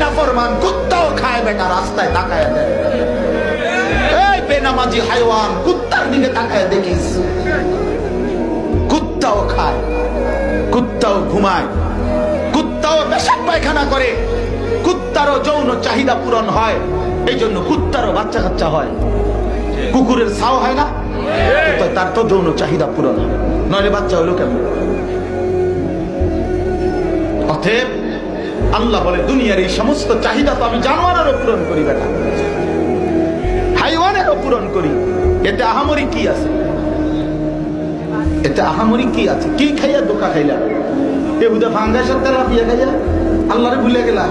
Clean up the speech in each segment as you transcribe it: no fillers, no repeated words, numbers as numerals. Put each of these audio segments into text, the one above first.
নাফরমান কুত্তাও খায় বেটা, রাস্তায় তাকায় দেয়। এই বেনামাজি হাইওয়ান, কুত্তার দিকে তাকায় দেখিস। কুত্তাও খায়, কুত্তাও ঘুমায়, কুত্তাও পেশাব পায়খানা করে, কুত্তারও যৌন চাহিদা পূরণ হয়। এই জন্য কুত্তারও বাচ্চা কাচ্চা হয়। কুকুরের ছাও হয় না, তার তো যৌন চাহিদা পূরণ হয়, নইলে বাচ্চা হইলো কেমন? অতএব আল্লাহ বলে দুনিয়ার এই সমস্ত চাহিদা তো আমি জানোয়ারেরও পূরণ করি বেটা, হাইওয়ানেরও পূরণ করি। এতে আহামরি কি আছে? এতে আহামরি কি আছে? কি খাইয়া ধোকা খাইলা? এহুদা ফাঙ্গাসের তেলা দিয়ে খাইয়া আল্লাহরে ভুলে গেলা।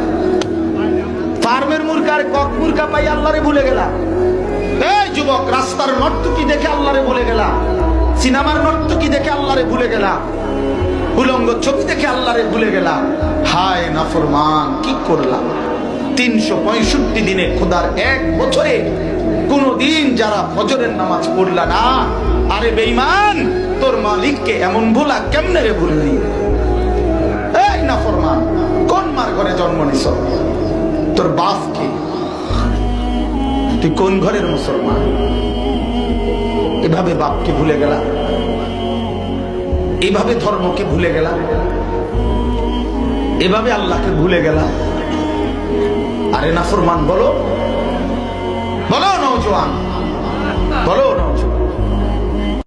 ফার্মের মুরগার কক মুরগা পাই আল্লাহরে ভুলে গেলা। এই যুবক, রাস্তার নর্তকী দেখে আল্লাহরে ভুলে গেলা, সিনেমার নর্তকী দেখে আল্লাহরে ভুলে গেলা, উলঙ্গ ছবি দেখে আল্লাহরে ভুলে গেলা। হায় নাফরমান, কি করলাম? 365 দিনে, খোদার এক বছরে কোনদিন যারা ফজরের নামাজ পড়লা না, আরে বেঈমান, তোর মালিককে এমন ভোলা কেমনে রে ভুললি? এই নাফরমান, কোন মার ঘরে জন্ম নিছ? তোর বাপ কে? তুই কোন ঘরের মুসলমান? এভাবে বাপকে ভুলে গেলা, এভাবে ধর্মকে ভুলে গেলা, এভাবে আল্লাহকে ভুলে গেলা। আরে নাফরমান, বলো বলো নওজোয়ান, বলো।